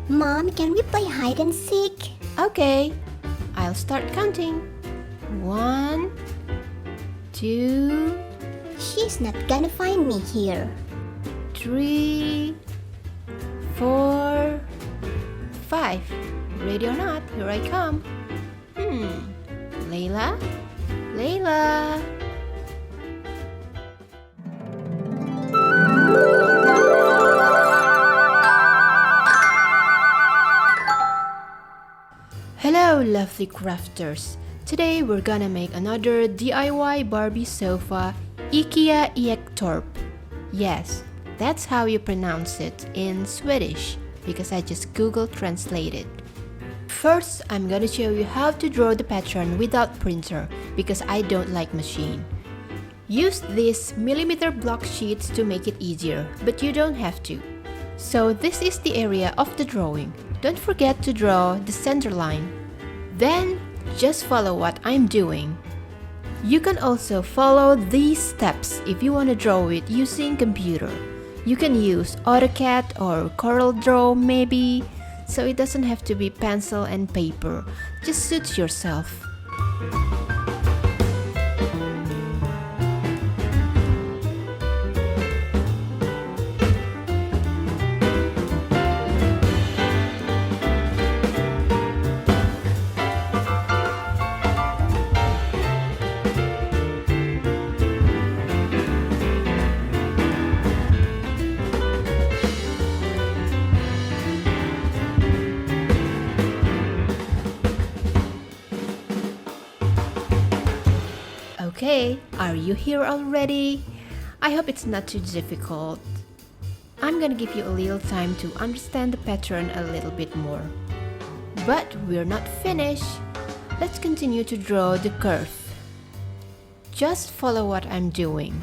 Mom, can we play hide and seek? Okay, I'll start counting. 1, 2, She's not gonna find me here. 3, 4, 5. Ready or not, here I come. Layla? Layla? Hello, lovely crafters. Today we're gonna make another DIY Barbie sofa, IKEA EKTORP. Yes, that's how you pronounce it in Swedish, because I just Google translated. First, I'm gonna show you how to draw the pattern without printer, because I don't like machine. Use these millimeter block sheets to make it easier, but you don't have to. So this is the area of the drawing. Don't forget to draw the center line. Then, just follow what I'm doing. You can also follow these steps if you want to draw it using computer. You can use AutoCAD or CorelDRAW maybe, so it doesn't have to be pencil and paper. Just suit yourself. Okay, are you here already? I hope it's not too difficult. I'm gonna give you a little time to understand the pattern a little bit more. But we're not finished. Let's continue to draw the curve. Just follow what I'm doing.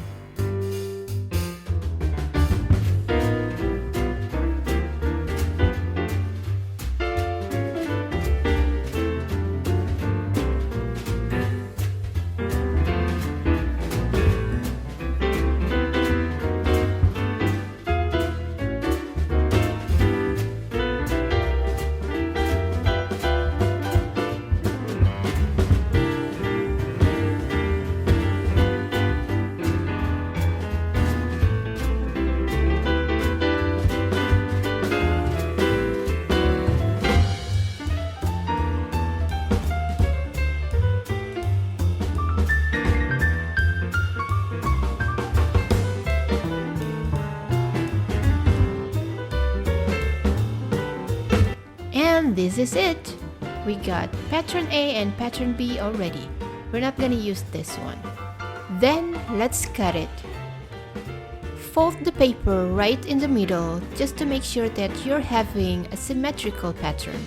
And this is it. We got pattern A and pattern B already. We're not gonna use this one. Then let's cut it. Fold the paper right in the middle just to make sure that you're having a symmetrical pattern.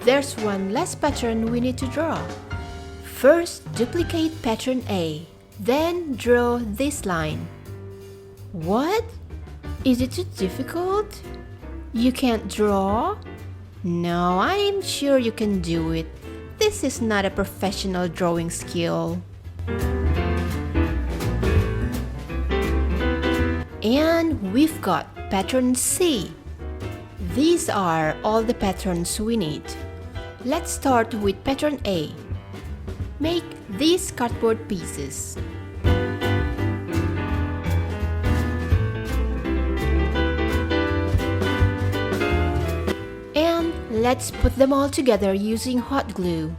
There's one last pattern we need to draw. First, duplicate pattern A, then draw this line. What? Is it too difficult? You can't draw? No, I'm sure you can do it. This is not a professional drawing skill. And we've got pattern C. These are all the patterns we need. Let's start with pattern A. Make these cardboard pieces. And let's put them all together using hot glue.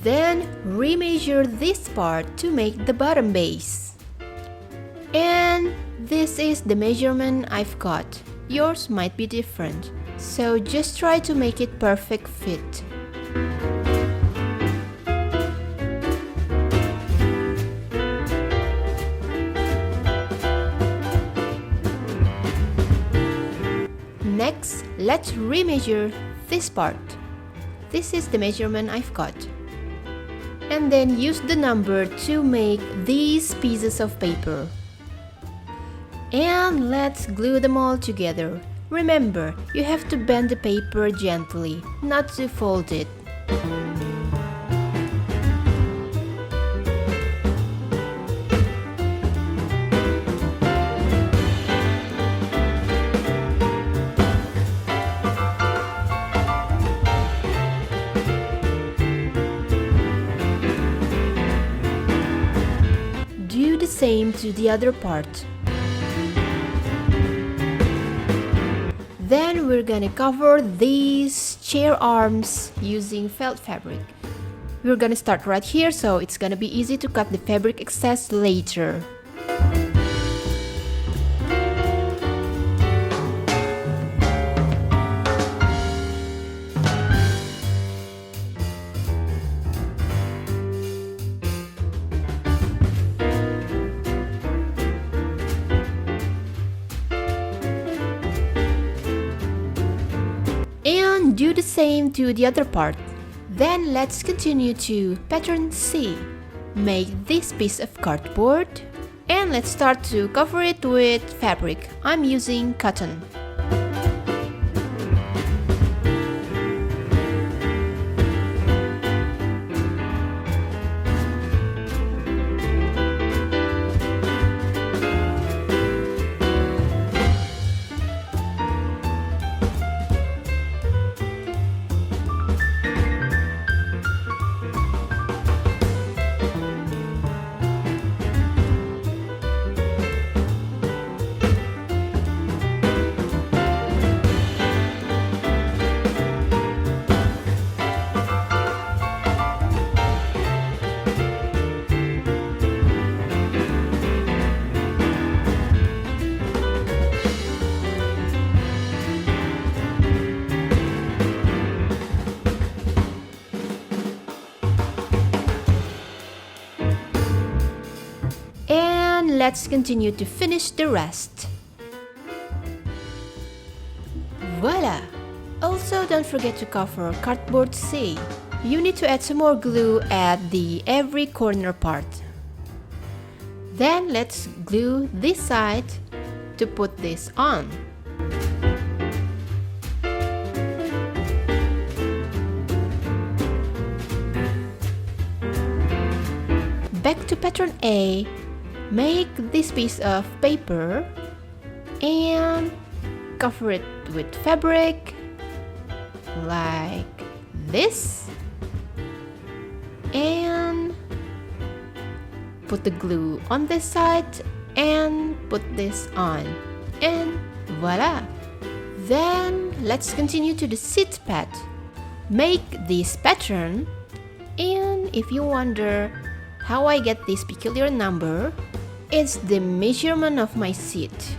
Then remeasure this part to make the bottom base. And this is the measurement I've got. Yours might be different, so just try to make it perfect fit. Next, let's remeasure this part. This is the measurement I've got. And then use the number to make these pieces of paper. And let's glue them all together. Remember, you have to bend the paper gently, not to fold it. Do the same to the other part. Then we're gonna cover these chair arms using felt fabric. We're gonna start right here, so it's gonna be easy to cut the fabric excess later. And do the same to the other part. Then let's continue to pattern C. Make this piece of cardboard and let's start to cover it with fabric. I'm using cotton. And let's continue to finish the rest. Voila! Also, don't forget to cover cardboard C. You need to add some more glue at every corner part. Then let's glue this side to put this on. Back to pattern A. Make this piece of paper and cover it with fabric like this and put the glue on this side and put this on, and voila! Then let's continue to the seat pad. Make this pattern, and if you wonder how I get this peculiar number, it's the measurement of my seat.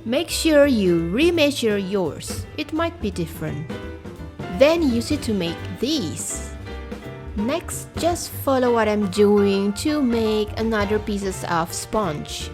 Make sure you remeasure yours, it might be different. Then use it to make these. Next, just follow what I'm doing to make another pieces of sponge.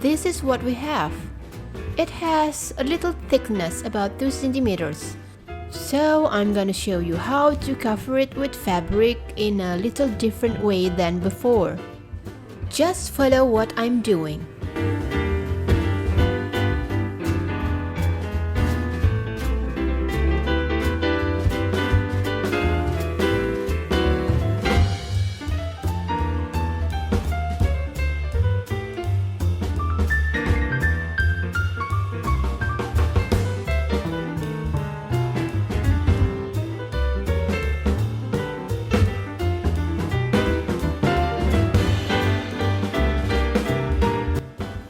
This is what we have. It has a little thickness, about 2 centimeters. So I'm gonna show you how to cover it with fabric in a little different way than before. Just follow what I'm doing.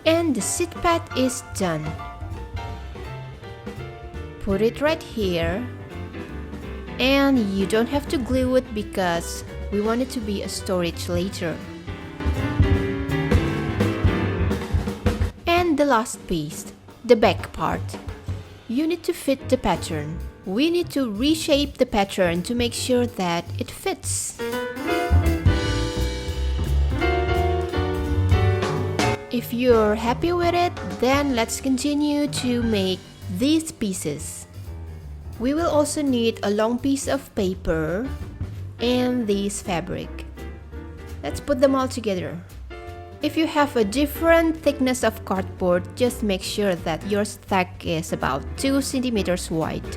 And the seat pad is done. Put it right here. And you don't have to glue it because we want it to be a storage later. And the last piece, the back part. You need to fit the pattern. We need to reshape the pattern to make sure that it fits. If you're happy with it, then let's continue to make these pieces. We will also need a long piece of paper and this fabric. Let's put them all together. If you have a different thickness of cardboard, just make sure that your stack is about 2 centimeters wide.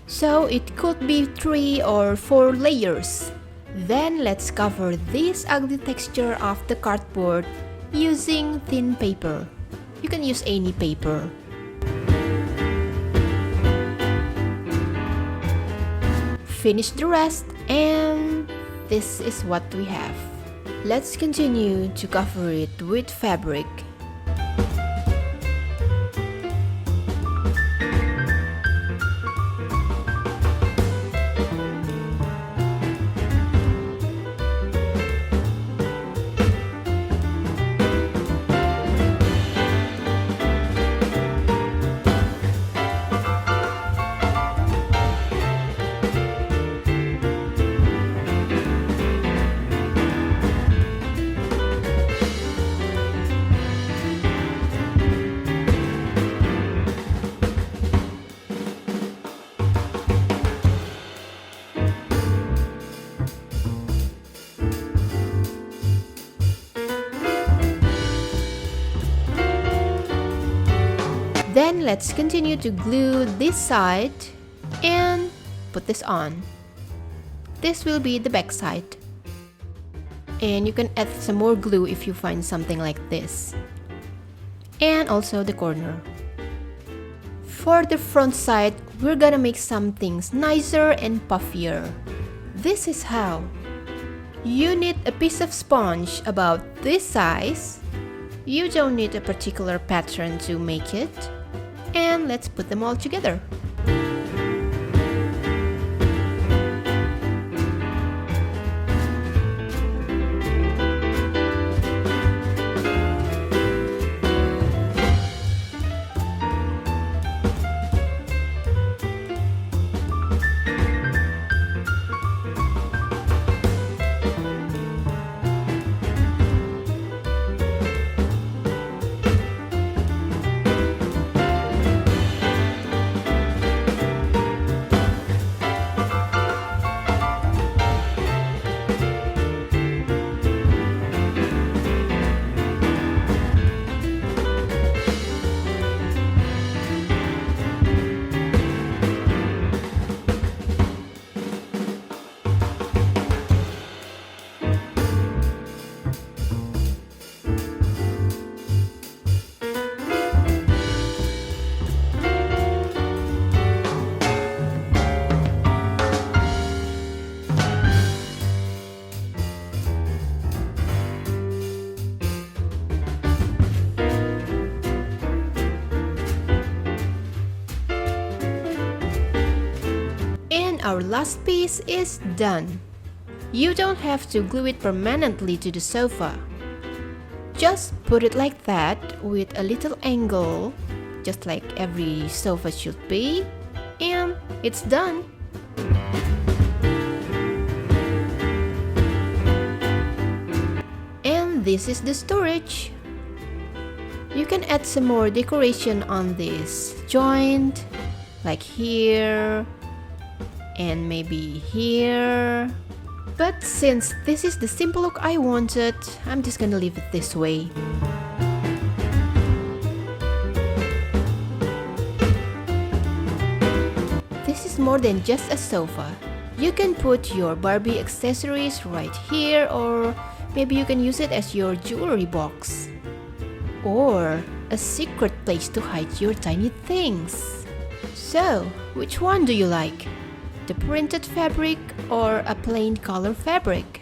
So it could be 3 or 4 layers. Then let's cover this ugly texture of the cardboard using thin paper. You can use any paper. Finish the rest and this is what we have. Let's continue to cover it with fabric. Then let's continue to glue this side and put this on. This will be the back side. And you can add some more glue if you find something like this. And also the corner. For the front side, we're gonna make some things nicer and puffier. This is how. You need a piece of sponge about this size. You don't need a particular pattern to make it. And let's put them all together. Our last piece is done. You don't have to glue it permanently to the sofa. Just put it like that with a little angle, just like every sofa should be, and it's done. And this is the storage. You can add some more decoration on this joint, like here, and maybe here. But since this is the simple look I wanted, I'm just gonna leave it this way. This is more than just a sofa. You can put your Barbie accessories right here, or maybe you can use it as your jewelry box. Or a secret place to hide your tiny things. So, which one do you like? The printed fabric or a plain color fabric?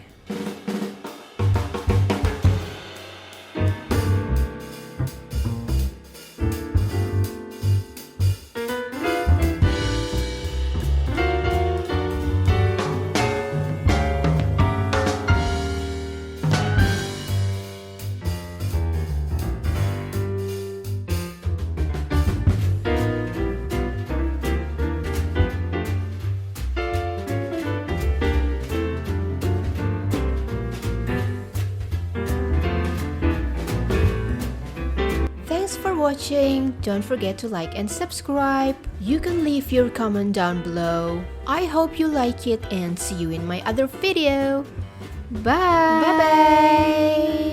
Thanks for watching. Don't forget to like and subscribe. You can leave your comment down below. I hope you like it and see you in my other video. Bye! Bye-bye!